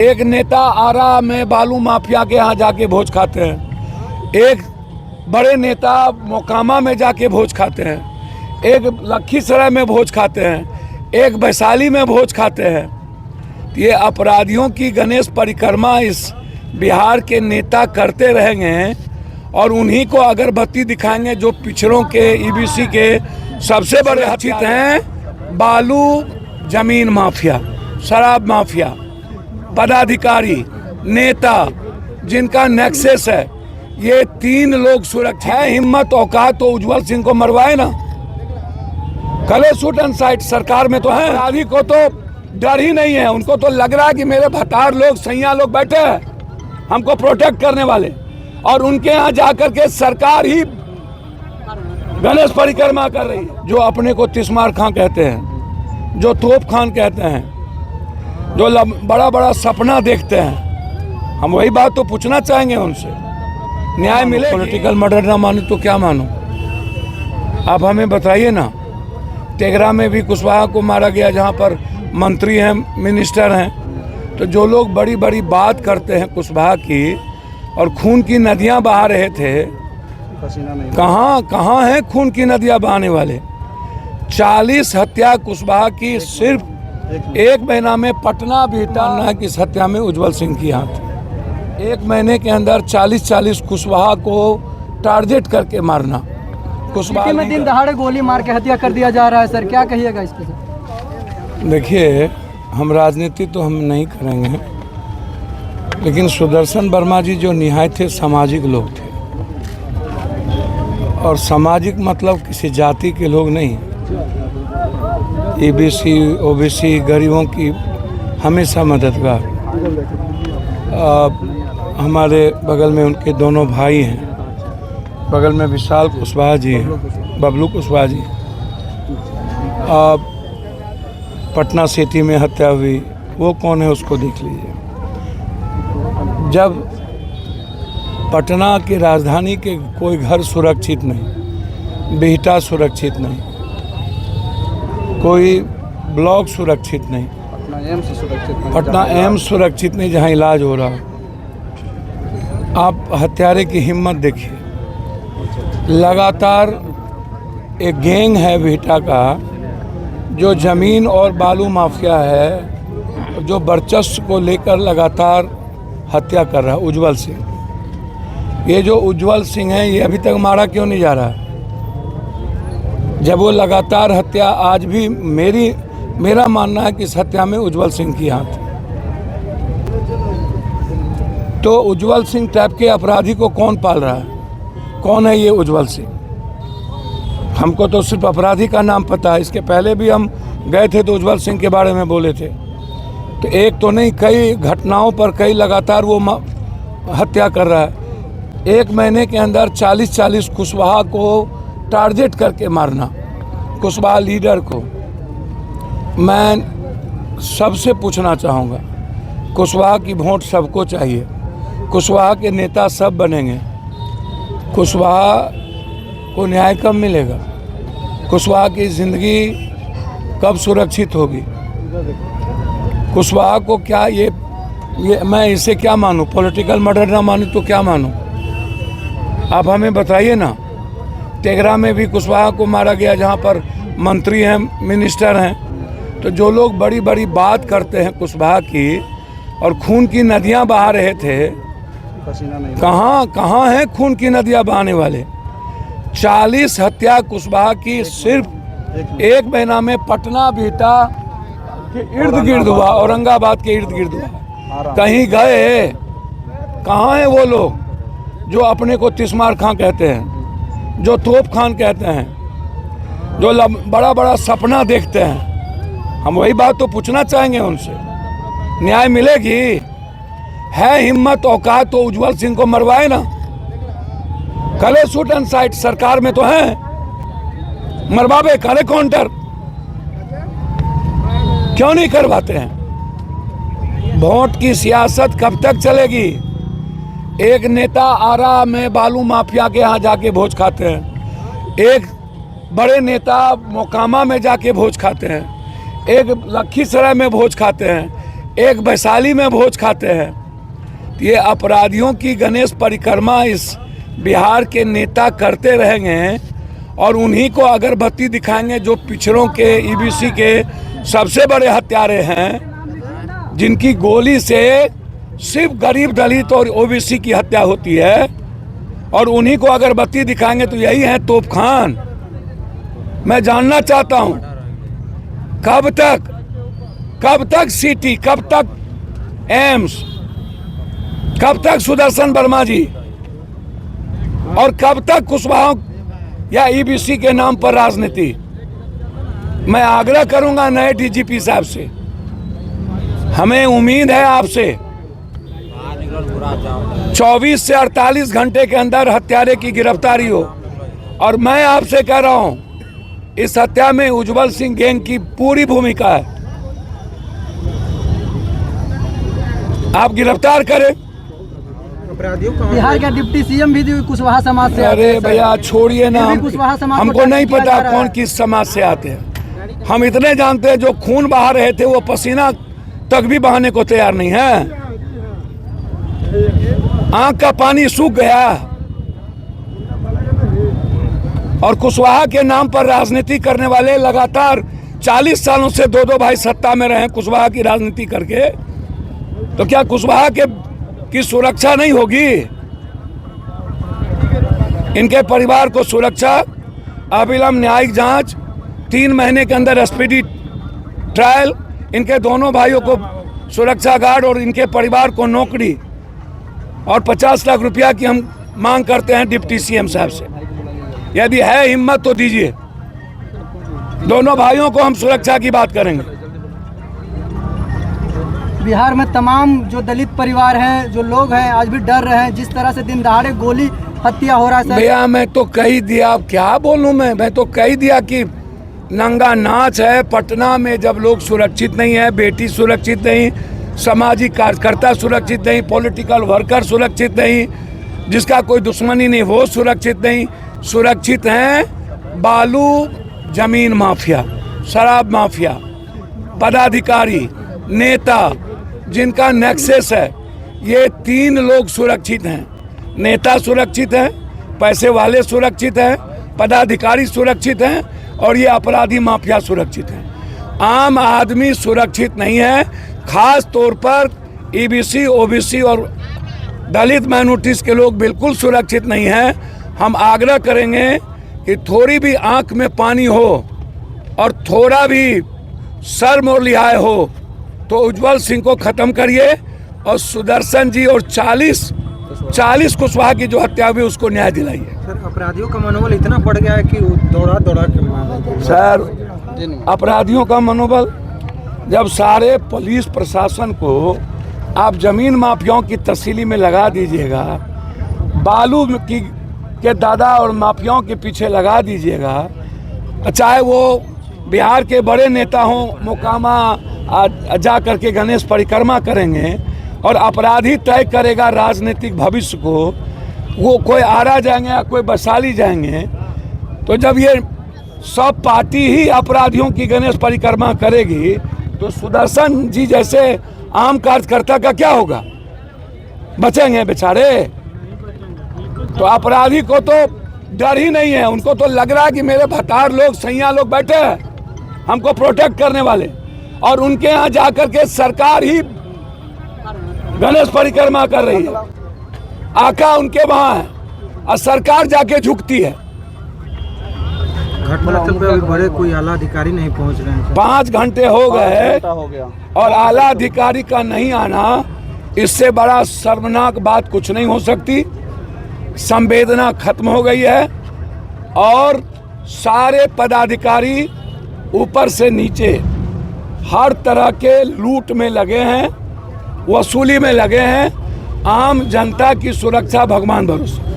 एक नेता आरा में बालू माफिया के यहाँ जाके भोज खाते हैं, एक बड़े नेता मोकामा में जाके भोज खाते हैं, एक लखीसराय में भोज खाते हैं, एक वैशाली में भोज खाते हैं। ये अपराधियों की गणेश परिक्रमा इस बिहार के नेता करते रहेंगे और उन्हीं को अगरबत्ती दिखाएंगे जो पिछड़ों के ईबीसी के सबसे बड़े हथियार हैं। बालू जमीन माफिया, शराब माफिया, पदाधिकारी, नेता जिनका नेक्सस है, ये तीन लोग सुरक्षित है। हिम्मत औकात तो उज्जवल सिंह को मरवाए ना, कले शूट एंड साइट सरकार में तो है। अपराधी को तो डर ही नहीं है, उनको तो लग रहा है कि मेरे भतार लोग सैया लोग बैठे हैं हमको प्रोटेक्ट करने वाले, और उनके यहाँ जाकर के सरकार ही गणेश परिक्रमा कर रही है। जो अपने को तिस्मार खां कहते हैं, जो तोप खान कहते हैं, जो बड़ा बड़ा सपना देखते हैं, हम वही बात तो पूछना चाहेंगे उनसे, न्याय मिले। पॉलिटिकल मर्डर ना मानो तो क्या मानो, आप हमें बताइए ना। तेघरा में भी कुशवाहा को मारा गया, जहाँ पर मंत्री हैं, मिनिस्टर हैं। तो जो लोग बड़ी बड़ी बात करते हैं कुशवाहा की और खून की नदियाँ बहा रहे थे, कहाँ हैं खून की नदियाँ बहाने वाले। 40 हत्या कुशवाहा की सिर्फ एक महीना में पटना बिहार की हत्या में उज्जवल सिंह की हाथ। एक महीने के अंदर 40 कुशवाहा को टारगेट करके मारना। कुशवाहा में दिन दहाड़े गोली मार के हत्या कर दिया जा रहा है सर, क्या कहिएगा इस पे? देखिए, हम राजनीति तो हम नहीं करेंगे, लेकिन सुदर्शन वर्मा जी जो निहायत थे सामाजिक लोग थे, और सामाजिक मतलब किसी जाति के लोग नहीं। ईबीसी ओबीसी गरीबों की हमेशा मददगार। हमारे बगल में उनके दोनों भाई हैं, बगल में विशाल कुशवाहा जी हैं, बबलू कुशवाहा जी। पटना सिटी में हत्या हुई, वो कौन है उसको देख लीजिए। जब पटना की राजधानी के कोई घर सुरक्षित नहीं, बिहटा सुरक्षित नहीं, कोई ब्लॉक सुरक्षित नहीं, पटना एम्स सुरक्षित नहीं जहां इलाज हो रहा। आप हत्यारे की हिम्मत देखिए। लगातार एक गैंग है बिहटा का जो जमीन और बालू माफिया है, जो वर्चस्व को लेकर लगातार हत्या कर रहा है। उज्जवल सिंह, ये जो उज्जवल सिंह है, ये अभी तक मारा क्यों नहीं जा रहा है? जब वो लगातार हत्या, आज भी मेरा मानना है कि इस हत्या में उज्जवल सिंह की हाथ है। तो उज्जवल सिंह टाइप के अपराधी को कौन पाल रहा है? कौन है ये उज्जवल सिंह? हमको तो सिर्फ अपराधी का नाम पता है। इसके पहले भी हम गए थे तो उज्जवल सिंह के बारे में बोले थे। तो एक तो नहीं, कई घटनाओं पर कई लगातार वो हत्या कर रहा है। एक महीने के अंदर 40 कुशवाहा को टारगेट करके मारना, कुशवाहा लीडर को। मैं सबसे पूछना चाहूँगा, कुशवाहा की वोट सबको चाहिए, कुशवाहा के नेता सब बनेंगे, कुशवाहा को न्याय कब मिलेगा? कुशवाहा की ज़िंदगी कब सुरक्षित होगी? कुशवाहा को क्या ये मैं इसे क्या मानूं? पॉलिटिकल मर्डर ना मानूं तो क्या मानूं? आप हमें बताइए ना। तेघरा में भी कुशवाहा को मारा गया, जहाँ पर मंत्री हैं, मिनिस्टर हैं। तो जो लोग बड़ी बड़ी बात करते हैं कुशवाहा की और खून की नदियाँ बहा रहे थे, कहाँ हैं खून की नदियाँ बहाने वाले? 40 हत्या कुशवाहा की सिर्फ एक महीना में पटना बिहटा के इर्द गिर्द हुआ, औरंगाबाद के इर्द गिर्द हुआ। कहीं गए? कहाँ हैं वो लोग जो अपने को तिस्मार खां कहते हैं, जो तोप खान कहते हैं, जो बड़ा बड़ा सपना देखते हैं? हम वही बात तो पूछना चाहेंगे उनसे, न्याय मिलेगी? है हिम्मत औकात तो उज्जवल सिंह को मरवाए ना, कले शूट एंड साइट सरकार में तो है, मरवावे, कले काउंटर क्यों नहीं करवाते हैं? वोट की सियासत कब तक चलेगी? एक नेता आरा में बालू माफिया के यहाँ जाके भोज खाते हैं, एक बड़े नेता मोकामा में जाके भोज खाते हैं, एक लखीसराय में भोज खाते हैं, एक वैशाली में भोज खाते हैं। ये अपराधियों की गणेश परिक्रमा इस बिहार के नेता करते रहेंगे और उन्हीं को अगरबत्ती दिखाएंगे जो पिछड़ों के ईबीसी के सबसे बड़े हत्यारे हैं, जिनकी गोली से सिर्फ गरीब दलित और ओबीसी की हत्या होती है, और उन्हीं को अगरबत्ती दिखाएंगे तो यही है तोप खान। मैं जानना चाहता हूं कब तक सिटी, कब तक एम्स, कब तक सुदर्शन वर्मा जी, और कब तक कुशवाहा या ईबीसी के नाम पर राजनीति। मैं आग्रह करूंगा नए डीजीपी साहब से, हमें उम्मीद है आपसे 24 से 48 घंटे के अंदर हत्यारे की गिरफ्तारी हो। और मैं आपसे कह रहा हूं इस हत्या में उज्जवल सिंह गैंग की पूरी भूमिका है। आप गिरफ्तार करें। बिहार का डिप्टी सीएम भी कुशवाहा समाज से। अरे भैया छोड़िए ना, हमको नहीं पता कौन किस समाज से आते हैं। हम इतने जानते हैं जो खून बहा रहे थे वो पसीना तक भी बहाने को तैयार नहीं है। आंख का पानी सूख गया। और कुशवाहा के नाम पर राजनीति करने वाले लगातार 40 सालों से दो भाई सत्ता में रहे कुशवाहा की राजनीति करके, तो क्या कुशवाहा की सुरक्षा नहीं होगी? इनके परिवार को सुरक्षा, अविलंब न्यायिक जांच, 3 महीने के अंदर स्पीडी ट्रायल, इनके दोनों भाइयों को सुरक्षा गार्ड और इनके परिवार को नौकरी, और 50 लाख रुपया की हम मांग करते हैं डिप्टी सीएम साहब से। यदि है हिम्मत तो दीजिए, दोनों भाइयों को हम सुरक्षा की बात करेंगे। बिहार में तमाम जो दलित परिवार हैं, जो लोग हैं, आज भी डर रहे हैं। जिस तरह से दिन दहाड़े गोली हत्या हो रहा है। भैया मैं तो कह दिया, अब क्या बोलूं मैं तो कह दिया कि नंगा नाच है। पटना में जब लोग सुरक्षित नहीं है, बेटी सुरक्षित नहीं, सामाजिक कार्यकर्ता सुरक्षित नहीं, पॉलिटिकल वर्कर सुरक्षित नहीं, जिसका कोई दुश्मनी नहीं वो सुरक्षित नहीं। सुरक्षित हैं बालू जमीन माफिया, शराब माफिया, पदाधिकारी, नेता जिनका नेक्सस है, ये 3 लोग सुरक्षित हैं। नेता सुरक्षित हैं, पैसे वाले सुरक्षित हैं, पदाधिकारी सुरक्षित हैं, और ये अपराधी माफिया सुरक्षित हैं। आम आदमी सुरक्षित नहीं है। खास तौर पर ईबीसी, ओबीसी और दलित माइनॉरिटीज के लोग बिल्कुल सुरक्षित नहीं हैं। हम आग्रह करेंगे कि थोड़ी भी आंख में पानी हो और थोड़ा भी शर्म और लिहाज हो तो उज्जवल सिंह को खत्म करिए, और सुदर्शन जी और 40 कुशवाहा की जो हत्या हुई उसको न्याय दिलाइए। सर, अपराधियों का मनोबल इतना बढ़ गया है कि दौड़ा के सर, अपराधियों का मनोबल, जब सारे पुलिस प्रशासन को आप जमीन माफियाओं की तस्सीली में लगा दीजिएगा, बालू के दादा और माफियाओं के पीछे लगा दीजिएगा, चाहे वो बिहार के बड़े नेता हों, मोकामा जा करके गणेश परिक्रमा करेंगे, और अपराधी तय करेगा राजनीतिक भविष्य को, वो कोई आरा जाएंगे या कोई वैशाली जाएंगे। तो जब ये सब पार्टी ही अपराधियों की गणेश परिक्रमा करेगी तो सुदर्शन जी जैसे आम कार्यकर्ता का क्या होगा? बचेंगे बेचारे? तो अपराधी को तो डर ही नहीं है, उनको तो लग रहा है कि मेरे भतार लोग, सैया लोग बैठे हैं हमको प्रोटेक्ट करने वाले, और उनके यहाँ जाकर के सरकार ही गणेश परिक्रमा कर रही है। आका उनके वहाँ है और सरकार जाके झुकती है। घटनास्थल पे अभी बड़े कोई आला अधिकारी नहीं पहुँच रहे हैं। 5 घंटे हो गए और आला अधिकारी का नहीं आना, इससे बड़ा शर्मनाक बात कुछ नहीं हो सकती। संवेदना खत्म हो गई है और सारे पदाधिकारी ऊपर से नीचे हर तरह के लूट में लगे हैं, वसूली में लगे हैं। आम जनता की सुरक्षा भगवान भरोसे।